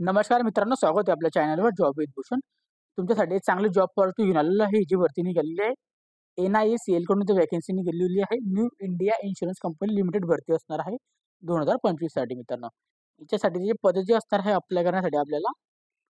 नमस्कार मित्रांनो, स्वागत आहे आपल्या चॅनलवर जॉब विथ भूषण. तुमच्यासाठी एक चांगली जॉब ऑपॉर्च्युनिटी घेऊन आलेलो आहे, जी भरती निघालेली आहे. NISL कडून ती वॅकन्सी निघालेली आहे. New India insurance company limited भरती असणार आहे 2025 साठी मित्रांनो. याच्यासाठी जे पद जे असणार आहे अप्लाय करण्यासाठी आपल्याला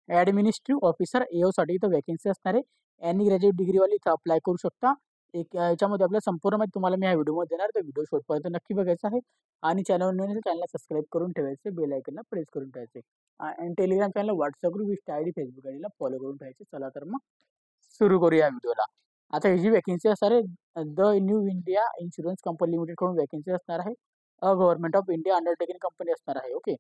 ॲडमिनिस्ट्रेटिव्ह ऑफिसर AO साठी इथं वॅकन्सी असणार आहे. एनी ग्रॅज्युएट डिग्रीवाले इथं अप्लाय करू शकता. याच्यामध्ये आपल्याला संपूर्ण माहिती तुम्हाला मी ह्या व्हिडिओमध्ये देणार. तर व्हिडिओ शेवटपर्यंत नक्की बघायचा आहे आणि चॅनलला सबस्क्राईब करून ठेवायचे, बेल आयकॉनला प्रेस करून ठेवायचे. आणि Telegram channel, WhatsApp group, Insta ID, Facebook आयडीला फॉलो करून ठेवायचे. चला तर मग सुरू करूया व्हिडिओला. आता ही जी वॅकन्सी असणार आहे the new India insurance company limited कडून वॅकन्सी असणार आहे. Government of India undertaking company असणार आहे. ओके.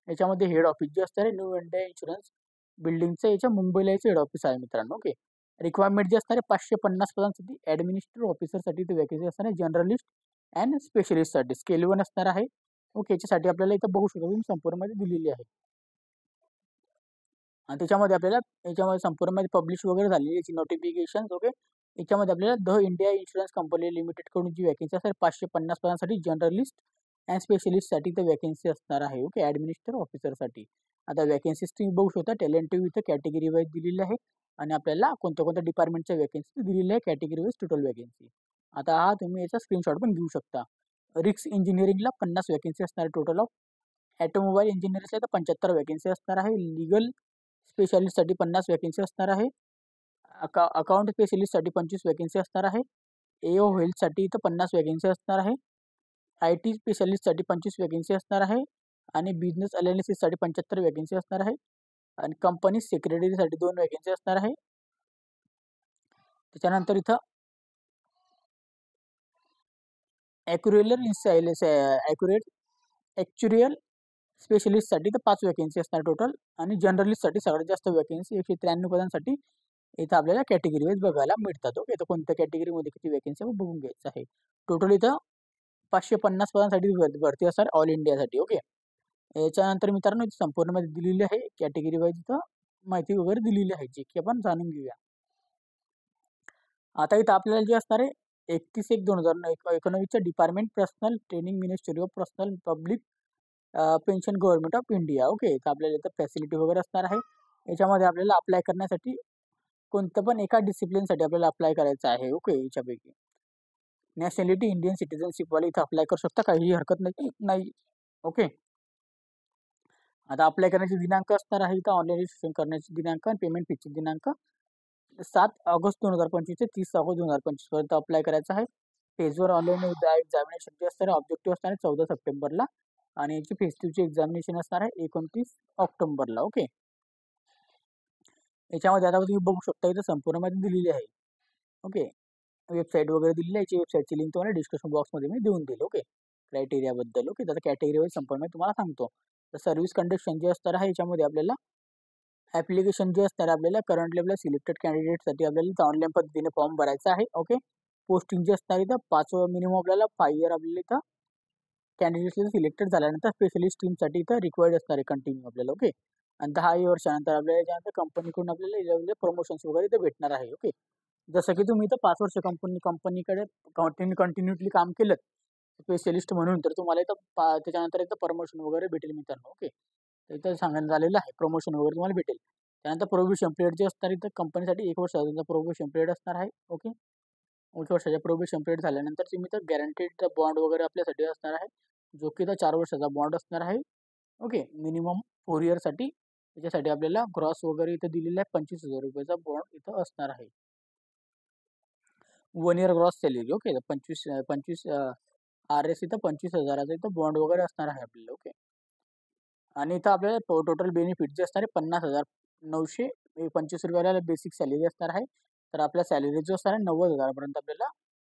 याच्यामध्ये हेड ऑफिस जे असणार आहे न्यू इंडिया इन्शुरन्स बिल्डिंगचं याच्या मुंबईला याचं हेड ऑफिस आहे मित्रांनो. ओके. रिक्वायरमेंट जे असणार आहे 550 पदांसाठी ॲडमिनिस्ट्रेटिव्ह ऑफिसरसाठी इथे वॅकन्सी असणार आहे. जर्नलिस्ट अँड स्पेशलिस्टसाठी स्केल 1 असणार आहे. ओके. याच्यासाठी आपल्याला इथं बघू शकतो तुम्ही संपूर्ण माहिती दिलेली आहे. आणि त्याच्यामध्ये आपल्याला याच्यामध्ये संपूर्ण मध्ये पब्लिश वगैरे झालेली याची नोटिफिकेशन. ओके. याच्यामध्ये आपल्याला the India insurance company limited कडून जी वॅकन्सी असेल 550 पदांसाठी जर्नलिस्ट अँड स्पेशलिस्टसाठी तर वॅकन्सी असणार आहे. ओके. ॲडमिनिस्ट्रेटिव्ह ऑफिसरसाठी. आता वॅकन्सीज तुम्ही बघू शकता टॅलेंटिव्ह इथं कॅटेगरी वाईज दिलेली आहे आणि आपल्याला कोणत्या कोणत्या डिपार्टमेंटच्या वॅकन्सी दिलेली आहे कॅटेगरी वाईज टोटल वॅकन्सी. आता हा तुम्ही याचा स्क्रीनशॉट पण घेऊ शकता. रिक्स इंजिनिअरिंगला 50 वॅकन्सी असणार आहे टोटल ऑफ. ऑटोमोबाईल इंजिनिअरिंगला तर 75 वॅकन्सी असणार आहे. लीगल स्पेशालिस्टसाठी 50 वॅकन्सी असणार आहे. अकाउंट स्पेशलिस्टसाठी 25 वॅकन्सी असणार आहे. AO हेल्थसाठी इथं 50 वॅकन्सी असणार आहे. IT स्पेशलिस्टसाठी 25 वॅकन्सी असणार आहे आणि बिझनेस अनालिसिससाठी 75 वॅकन्सी असणार आहे आणि कंपनी सेक्रेटरीसाठी 2 वॅकन्सी असणार आहे. त्याच्यानंतर इथं ॲक्युरेट ॲक्च्युरियल स्पेशलिस्टसाठी तर 5 वॅकन्सी असणार टोटल आणि जर्नलिस्टसाठी सगळ्यात जास्त वॅकन्सी 193 पदांसाठी इथं आपल्याला कॅटेगरी वाईज बघायला मिळतात. ओके. तर कोणत्या कॅटेगरीमध्ये किती वॅकन्सी आपण बघून घ्यायचं आहे. टोटल इथं 550 पदांसाठी भरती असणार ऑल इंडियासाठी. ओके. याच्यानंतर मित्रांनो इथे संपूर्ण माहिती दिलेली आहे कॅटेगरी वाईज इथं माहिती वगैरे दिलेली आहे जी की आपण जाणून घेऊया. आता इथं आपल्याला जे असणार आहे 31/1/2019च्या department personal training ministry of personal public pension government of India. Okay. तर आपल्याला इथं फॅसिलिटी वगैरे असणार आहे. याच्यामध्ये आपल्याला अप्लाय करण्यासाठी कोणत्या पण एका डिसिप्लिनसाठी आपल्याला अप्लाय करायचं आहे. ओके. याच्यापैकी नॅशनॅलिटी इंडियन सिटिझनशिपवाले इथं अप्लाय करू शकता. काहीही हरकत नाही. ओके. आता अप्लाय करण्याची दिनांक असणार आहे इथं ऑनलाईन रजिस्ट्रेशन करण्याची दिनांक आणि पेमेंट फीची दिनांक 7 ऑगस्ट 2025 ते 30 ऑगस्ट 2025 पर्यंत अप्लाय करायचं आहे. फेजवर ऑनलाईन एक्झामिनेशन जे असणार आहे ऑब्जेक्टिव्ह असणार आहे 14 सप्टेंबरला आणि याची फेस्टिव्हची एक्झामिनेशन असणार आहे 29 ऑक्टोबरला. ओके. याच्यामध्ये आता तुम्ही बघू शकता इथं संपूर्ण माहिती दिलेली आहे. ओके. वेबसाईट वगैरे दिलेली आहे. याची वेबसाईटची लिंक तुम्हाला डिस्क्रिप्शन बॉक्समध्ये मी देऊन देईल. ओके. क्रायटेरियाबद्दल. ओके. त्याचा कॅटेगरी वाईज संपूर्ण माहिती तुम्हाला सांगतो. तर सर्व्हिस कंडिशन जे असणार आहे याच्यामध्ये आपल्याला ॲप्लिकेशन जे असणार आपल्याला करंटली आपल्या सिलेक्टेड कॅन्डिडेटसाठी आपल्याला ऑनलाईन पद्धतीने फॉर्म भरायचा आहे. ओके. पोस्टिंग जे असणार इथं 5 मिनिमम आपल्याला 5 इयर आपल्याला इथं कॅन्डिडेट्स सिलेक्टेड झाल्यानंतर स्पेशलिस्ट टीमसाठी इथं रिक्वायर्ड असणार आहे कंटिन्यू आपल्याला. ओके. आणि 10 वर्षानंतर आपल्याला याच्यानंतर कंपनीकडून आपल्याला प्रमोशन्स वगैरे इथं भेटणार आहे. ओके. जसं की तुम्ही इथं 5 वर्ष कंपनीकडे कंटिन्युटली काम केलं स्पेशलिस्ट म्हणून तर तुम्हाला इथं त्याच्यानंतर इथं प्रमोशन वगैरे भेटेल मित्रांनो. ओके. तर इथं सांगण्यात आलेलं आहे प्रमोशन वगैरे तुम्हाला भेटेल. त्यानंतर प्रोबेशन पिरियड जे असणार इथं कंपनीसाठी 1 वर्षाचा प्रोबेशन पिरियड असणार आहे. ओके. 1 वर्षाच्या प्रोबेशन पिरियड झाल्यानंतर तुम्ही तर गॅरंटीड बॉन्ड वगैरे आपल्यासाठी असणार आहे. जो की 4 वर्षाचा बॉन्ड असणार आहे. ओके. मिनिमम 4 इयरसाठी त्याच्यासाठी आपल्याला ग्रॉस वगैरे इथं दिलेला आहे ₹25,000 चा बॉन्ड इथं असणार आहे. 1 year gross salary. Okay. 25 RS इथं 25,000चा इथं बॉन्ड वगैरे असणार आहे आपल्याला. ओके. आणि इथं आपल्याला टोटल बेनिफिट जे असणार आहे 50,925 रुपयाला बेसिक सॅलरी असणार आहे. तर आपल्या सॅलरी जो असणार आहे 90,000 पर्यंत आपल्याला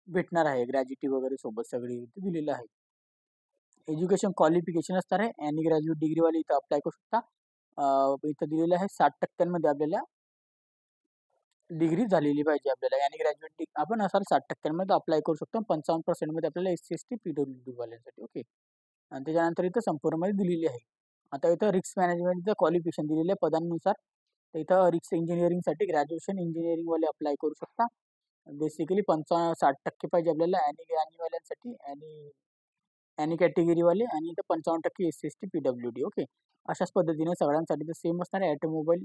भेटणार आहे. ग्रॅज्युएटी वगैरे सोबत सगळी इथे दिलेलं आहे. एज्युकेशन क्वालिफिकेशन असणार आहे. एनी ग्रॅज्युएट डिग्रीवाले इथं अप्लाय करू शकता. इथं दिलेलं आहे 60% आपल्याला डिग्री झालेली पाहिजे आपल्याला आणि ग्रॅज्युएट आपण असाल 60% अप्लाय करू शकतो. 55% आपल्याला SC/ST PWD वाल्यांसाठी. ओके. आणि त्याच्यानंतर इथं संपूर्ण माहिती दिलेली आहे. आता इथं रिस्क मॅनेजमेंटचं क्वालिफिकेशन दिलेलं आहे पदांनुसार. तर इथं रिस्क इंजिनिअरिंगसाठी ग्रॅज्युएशन इंजिनिअरिंगवाले अप्लाय करू शकता. बेसिकली 60% पाहिजे आपल्याला आणि वाल्यांसाठी आणि आणि कॅटेगरीवाले आणि इथं 55% SC/ST PWD. ओके, अशाच पद्धतीने सगळ्यांसाठी तर सेम असणार आहे. ऑटोमोबाईल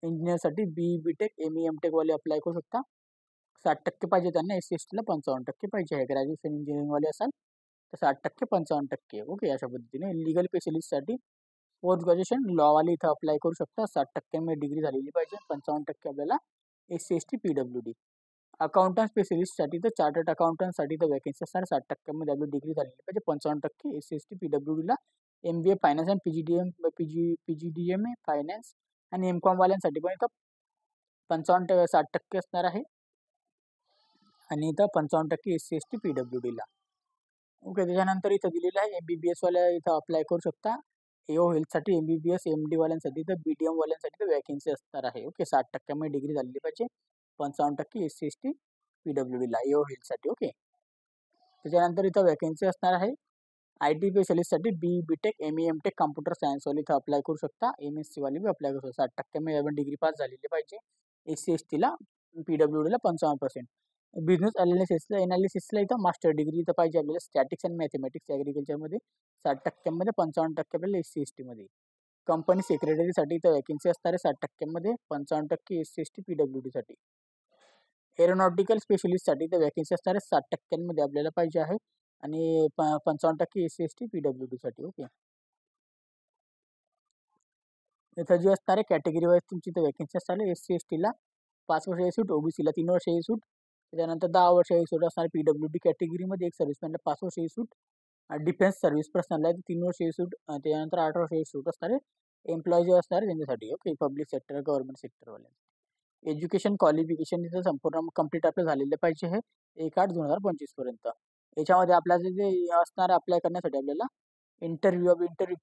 इंजिनिअरसाठी BE-BTech, ME-MTech वाले अप्लाय करू शकता. 60% पाहिजे त्यांना, SC/STला 55% पाहिजे आहे. ग्रॅज्युएशन इंजिनिअरिंगवाले असाल तर 60% 55%. ओके, अशा पद्धतीने लीगल स्पेशलिस्टसाठी पोस्ट ग्रॅज्युएशन लॉवाले इथं अप्लाय करू शकता. 60% डिग्री झालेली पाहिजे, 55% आपल्याला SC/ST PWD. अकाउंटंट स्पेशलिस्टसाठी तर चार्टर्ड अकाउंटंटसाठी तर वॅकेन्सी असणार 60% आपली डिग्री झालेली पाहिजे. 55% SC/ST PWDला. MBA फायनान्स आणि PGDMA फायनान्स आणि MCOM वाल्यांसाठी पण इथं 60% असणार आहे आणि इथं 55% SC/ST PWDला. ओके, त्याच्यानंतर इथं दिलेलं आहे MBBS वाल्या इथं अप्लाय करू शकता. AO हेल्थसाठी MBBS MD वाल्यांसाठी तर BDM वाल्यांसाठी तर वॅकेन्सी असणार आहे. ओके, 60% डिग्री झालेली पाहिजे, 55% SC/ST PWDला AO हेल्थसाठी. ओके, त्याच्यानंतर इथं वॅकेन्सी असणार आहे IT स्पेशलिस्टसाठी BE-BTech, ME-MTech कम्प्युटर सायन्सवाले इथं अप्लाय करू शकता. MSc वाले बी अप्लाय करू शकता. 60% आपण डिग्री पास झालेली पाहिजे. SC/STला, PWDला 55%. बिझनेस एनालिसिसला इथं मास्टर डिग्री इथं पाहिजे आपल्याला. स्टॅटिक्स आणि मॅथमॅटिक्स ॲग्रिकल्चरमध्ये 60% 55% आपल्याला SC/STमध्ये. कंपनी सेक्रेटरीसाठी इथं वॅकेन्सी असणार आहे 60% 55% SC/ST PWDसाठी. एरोनॉटिकल स्पेशलिस्टसाठी इथं वॅकेन्सी असणार आहे 60% आपल्याला पाहिजे आहे आणि 55% SC/ST PWDसाठी. ओके, इथं जी असणार आहे कॅटेगरी वाईज तुमची इथं वॅकेन्सी असणार आहे. SC/STला 5 वर्षाची सूट, OBCला 3 वर्षाची सूट, त्याच्यानंतर 10 वर्षाची सूट असणार. PWD कॅटेगरीमध्ये एक सर्व्हिसमॅनला 5 वर्षाची सूट, डिफेन्स सर्व्हिस पर्सनला 3 वर्षाची सूट, त्याच्यानंतर 8 वर्षाची सूट असणार आहे. एम्प्लॉई जे असणार आहे त्यांच्यासाठी. ओके, पब्लिक सेक्टर, गव्हर्नमेंट सेक्टरवाले. एज्युकेशन क्वालिफिकेशन इथं संपूर्ण कंप्लीट आपलं झालेलं पाहिजे आहे 1/8/2025 पर्यंत. याच्यामध्ये आपल्याला जे असणार अप्लाय करण्यासाठी आपल्याला इंटरव्ह्यू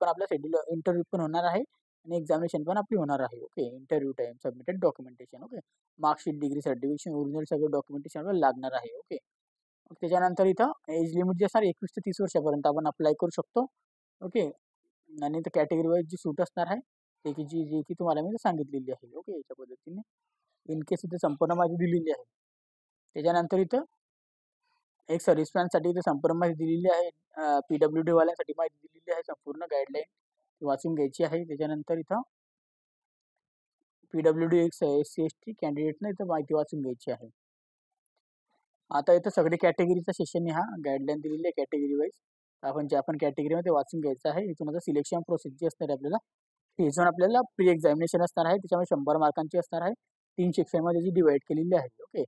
पण आपल्या शेड्यूल इंटरव्ह्यू पण होणार आहे आणि एक्झामिनेशन पण आपली होणार आहे. Okay, interview time, submitted documentation. Okay, marksheet, degree certification, original सगळं डॉक्युमेंटेशन आपल्याला लागणार आहे. ओके, त्याच्यानंतर इथं एज लिमिट जे असणार 21 ते 30 वर्षापर्यंत आपण अप्लाय करू शकतो. ओके, आणि इथं कॅटेगरी वाईज जी सूट असणार आहे ते जी की तुम्हाला मी सांगितलेली आहे. ओके, याच्या पद्धतीने इन केस इथे संपूर्ण माहिती दिलेली आहे. त्याच्यानंतर इथं एक सर्व्हिसमॅनसाठी इथे संपूर्ण माहिती दिलेली आहे. PWD वाल्यांसाठी माहिती दिलेली आहे, संपूर्ण गाईडलाईन वाचून घ्यायची आहे. त्याच्यानंतर इथं PWD SC/ST कॅन्डिडेटनं इथं माहिती वाचून घ्यायची आहे. आता इथं सगळी कॅटेगरीचा सेशन हा गाईडलाईन दिलेली आहे कॅटेगरी वाईज. आपण कॅटेगरीमध्ये वाचून घ्यायचं आहे. इथून आता सिलेक्शन प्रोसेस जी असणार आहे आपल्याला, त्याच्यावर आपल्याला प्री एक्झामिनेशन असणार आहे. त्याच्यामध्ये 100 मार्कांची असणार आहे. 3 सेक्शनमध्ये जी डिवाइड केलेली आहे. ओके,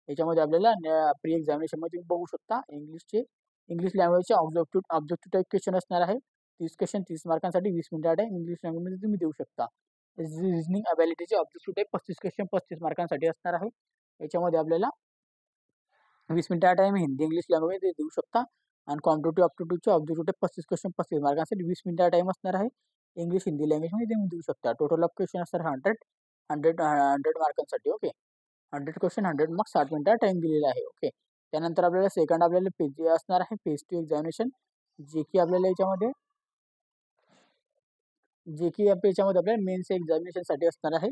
याच्यामध्ये आपल्याला प्री एक्झामिनेशनमध्ये बघू शकता इंग्लिश लँग्वेजचे ऑब्जेक्टिव्ह टाईप क्वेश्चन असणार आहे. 30 क्वेश्चन 30 मार्कांसाठी 20 मिनिटात आहे. इंग्लिश लँग्वेजमध्ये तुम्ही देऊ शकता. रिझनिंग अबिलिटीचे ऑब्जेक्टिव्ह टाईप 35 क्वेश्चन 35 मार्कांसाठी असणार आहे. याच्यामध्ये आपल्याला 20 मिनिटाचा टाइम हिंदी इंग्लिश लँग्वेज देऊ शकता आणि कॉम्पिटेटिव्ह अप्टिट्यूडचे ऑब्जेक्टिव्ह 35 क्वेश्चन 35 मार्कांसाठी 20 मिनिटाचा टाइम असणार आहे. इंग्लिश हिंदी लँग्वेजमध्ये देऊ शकता. टोटल ऑफ क्वेश्चन असणार 100 मार्कांसाठी. ओके, 100 क्वेश्चन 100 मार्क्स 60 मिनिटाचा टाइम दिलेला आहे. ओके, त्यानंतर आपल्याला सेकंड आपल्याला पेज असणार आहे फेज 2 एक्झामिनेशन, जे की आपल्याला याच्यामध्ये आपल्याला मेन्स एक्झामिनेशनसाठी असणार आहे.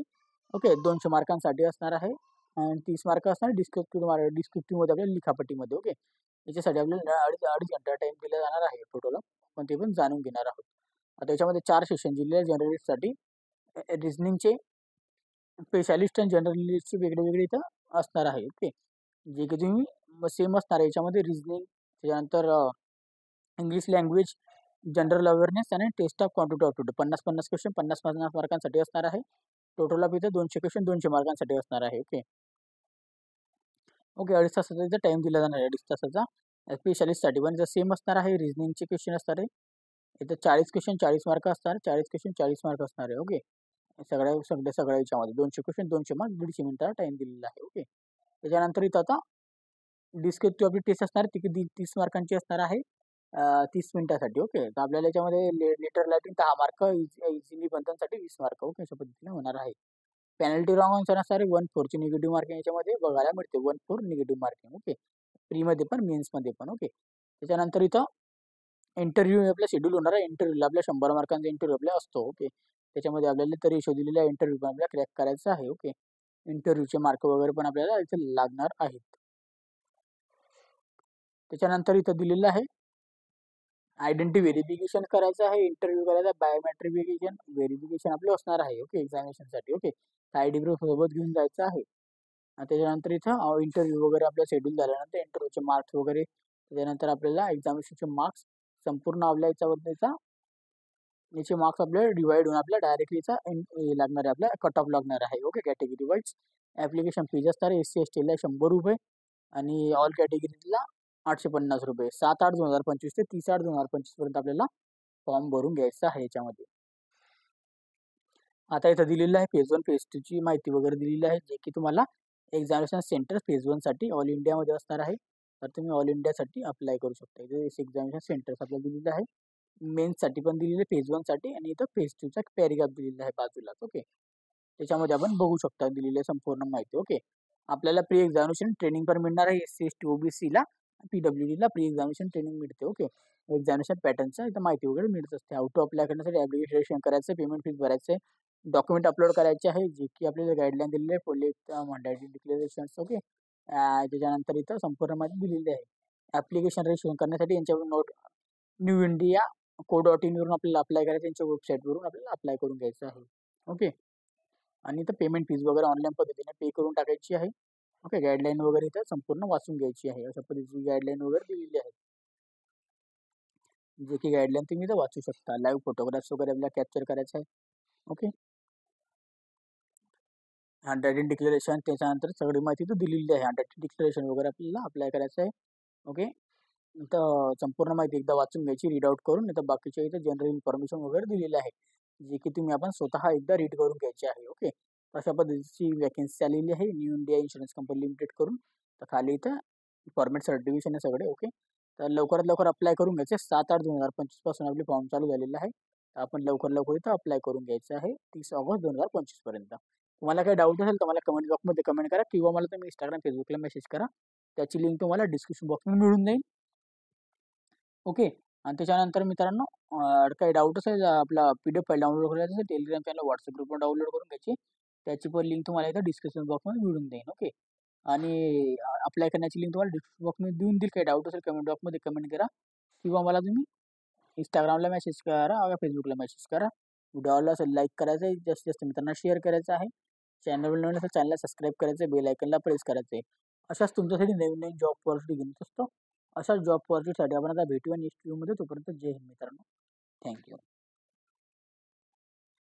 ओके, 200 मार्कांसाठी असणार आहे आणि 30 मार्क असणार डिस्क्रिप्टिव्हमध्ये आपल्याला लिखापट्टीमध्ये. ओके, याच्यासाठी आपल्याला अडीच घंटा टाइम दिला जाणार आहे टोटल, पण ते पण जाणून घेणार आहोत. आता याच्यामध्ये 4 सेशन दिलेले आहे जर्नलिस्टसाठी. रिझनिंगचे स्पेशालिस्ट आणि जर्नलिस्टचे वेगळे इथं असणार आहे. ओके, जे की तुम्ही सेम असणार आहे याच्यामध्ये रिझनिंग, त्याच्यानंतर इंग्लिश लँग्वेज, जनरल अवेअरनेस आणि टेस्ट ऑफ क्वांटिटी ऑप्टिट्यूड 50-50 क्वेश्चन 50-50 मार्कांसाठी असणार आहे. टोटल ऑफ इथं 200 क्वेश्चन 200 मार्कांसाठी असणार आहे. ओके, 2.5 तासाचा इथं टाइम दिला जाणार आहे. 2.5 तासाचा स्पेशालिस्टसाठी पण सेम असणार आहे. रिझनिंगचे क्वेश्चन असणार आहे. इथं 40 क्वेश्चन 40 मार्क असणार, 40 क्वेश्चन 40 मार्क असणार आहे. ओके, सगळ्या याच्यामध्ये 200 क्वेश्चन 200 मार्क 150 मिनिटाचा टाइम दिलेला आहे. ओके, त्याच्यानंतर इथं आता डिस्क्रिप्टिव्ह आपली टेस्ट असणार ती 30 मार्कांची असणार आहे 30 मिनिटासाठी. ओके, तर आपल्याला याच्यामध्ये लेटर रायटिंग 10 मार्क, इझी निबंधांसाठी 20 मार्क. ओके, अशा पद्धतीने होणार आहे. पेनल्टी रॉंग आन्सर असणार आहे 1/4ची निगेटिव्ह मार्किंग याच्यामध्ये बघायला मिळते. 1/4 निगेटिव्ह मार्किंग. ओके, प्रीमध्ये पण मेन्समध्ये पण. ओके, त्याच्यानंतर इथं इंटरव्ह्यू आपला शेड्यूल होणार आहे. इंटरव्ह्यूला आपल्या 100 मार्कांचा इंटरव्ह्यू आपला असतो. ओके, त्याच्यामध्ये आपल्याला तरी रेशो दिलेला इंटरव्ह्यू पण आपल्याला क्रॅक करायचा आहे. ओके, इंटरव्ह्यूचे मार्क वगैरे पण आपल्याला इथे लागणार आहेत. त्याच्यानंतर इथं दिलेलं आहे आयडेंटिटी व्हेरिफिकेशन करायचं आहे, इंटरव्ह्यू करायचा, बायोमेट्रिक व्हेरिफिकेशन आपलं असणार आहे. ओके, एक्झामिनेशनसाठी. ओके, आयडी प्रूफ सोबत घेऊन जायचं आहे. आणि त्याच्यानंतर इथं इंटरव्ह्यू वगैरे आपला शेड्यूल झाल्यानंतर इंटरव्ह्यूचे मार्क्स वगैरे, त्याच्यानंतर आपल्याला एक्झामिनेशनचे मार्क्स संपूर्ण आपल्या याच्याबद्दलचा याचे मार्क्स आपल्याला डिवाइड होऊन आपल्या डायरेक्टलीचा लागणार आहे, आपल्या कट ऑफ लागणार आहे. Okay, category wise application fees असणार आहे. SC STला 100 रुपये आणि ऑल कॅटेगरीला 850 रुपये. 7/8/2025 ते 30/8/2025 पर्यंत आपल्याला फॉर्म भरून घ्यायचा आहे याच्यामध्ये. आता इथं दिलेलं आहे फेज 1 फेज 2 ची माहिती वगैरे दिलेली आहे, जे की तुम्हाला एक्झामिनेशन सेंटर फेज 1 साठी ऑल इंडियामध्ये असणार आहे. तर तुम्ही ऑल इंडियासाठी अप्लाय करू शकता. इथे एक्झामिनेशन सेंटर्स आपल्याला दिलेलं आहे. मेन्ससाठी पण दिलेलं आहे फेज 1 साठी, आणि इथं फेज 2 चा पॅरेग्राफ दिलेला आहे बाजूलाच. ओके, त्याच्यामध्ये आपण बघू शकता दिलेली आहे संपूर्ण माहिती. ओके, आपल्याला प्री एक्झामिनेशन ट्रेनिंग पण मिळणार आहे. SC ST OBC ला PWD ला प्री एक्झामिनेशन ट्रेनिंग मिळते. ओके, एक्झामिनेशन पॅटर्नचा इथं माहिती वगैरे मिळत असते. हाऊ टू अप्लाय करण्यासाठी ॲप्लिकेशन करायचं, पेमेंट फीस भरायचं, डॉक्युमेंट अपलोड करायचे आहे, जे की आपल्याला गाईडलाईन दिलेले आहे, पोलीस मंडळाची डिक्लेरेशन्स. ओके, त्याच्यानंतर इथं संपूर्ण माहिती दिलेली आहे. ॲप्लिकेशन रजिस्ट्रेशन करण्यासाठी यांच्यावर न्यू इंडिया co.in वरून आपल्याला अप्लाय करायचं, त्यांच्या वेबसाईटवरून आपल्याला अप्लाय करून घ्यायचं आहे. ओके, आणि इथं पेमेंट फीस वगैरे ऑनलाईन पद्धतीने पे करून टाकायची आहे. ओके, गाईडलाईन वगैरे इथं संपूर्ण वाचून घ्यायची आहे. अशा पद्धतीची गाईडलाईन वगैरे दिलेली आहे, जे की गाईडलाईन तुम्ही इथं वाचू शकता. लाईव्ह फोटोग्राफ्स वगैरे आपल्याला कॅप्चर करायचं आहे. ओके, हँड डिक्लेरेशन, त्याच्यानंतर सगळी माहिती तर दिलेली आहे. हँड डिक्लेरेशन वगैरे आपल्याला अप्लाय करायचं आहे. ओके, इथं संपूर्ण माहिती एकदा वाचून घ्यायची, रीड आउट करून. इथं बाकीच्या इथं जनरल इन्फॉर्मेशन वगैरे दिलेलं आहे, जे की तुम्ही आपण स्वतः एकदा रीड करून घ्यायचे आहे. ओके, अशा पद्धतीची वॅकेन्सी आलेली आहे new India insurance company limited करून. तर खाली इथं फॉर्मॅट सर्टिफिकेशन आहे सगळे. ओके, तर लवकरात लवकर अप्लाय करून घ्यायचे. 7/8/2025 पासून आपले फॉर्म चालू झालेला आहे. तर आपण लवकर लवकर इथं अप्लाय करून घ्यायचं आहे 30 ऑगस्ट 2025 पर्यंत. तुम्हाला काही डाऊट असेल तर मला कमेंट बॉक्समध्ये कमेंट करा, किंवा मला तुम्ही इंस्टाग्राम फेसबुकला मेसेज करा. त्याची लिंक तुम्हाला डिस्क्रिप्शन बॉक्समध्ये मिळून जाईल. ओके, आणि त्याच्यानंतर मित्रांनो, काही डाऊट असेल, आपला PDF फाईल डाउनलोड करायचा असेल, टेलिग्राम चॅनल व्हॉट्सअप ग्रुपवर डाउनलोड करून घ्यायची. त्याची पण लिंक तुम्हाला इथं डिस्क्रिप्शन बॉक्समध्ये मिळून जाईल. ओके, आणि अप्लाय करण्याची लिंक तुम्हाला डिस्क्रिप्शन बॉक्समध्ये देऊन देईल. काही डाऊट असेल कमेंट बॉक्समध्ये कमेंट करा, किंवा मला तुम्ही इंस्टाग्रामला मेसेज करा किंवा फेसबुकला मेसेज करा. व्हिडिओ आवडला असेल लाईक करायचं आहे, जास्तीत जास्त मित्रांना शेअर करायचं आहे. चॅनलवर नवीन असेल चॅनलला सबस्क्राईब करायचं आहे, बेल आयकनला प्रेस करायचं आहे. अशाच तुमच्यासाठी नवीन नवीन जॉब ऑपॉर्च्युनिटी घेऊन असतो. अशाच जॉब ऑपॉर्च्युनिटीसाठी आपण आता भेटूया नेक्स्ट व्हिडिओमध्ये. तोपर्यंत जय हिंद मित्रांनो. थँक्यू.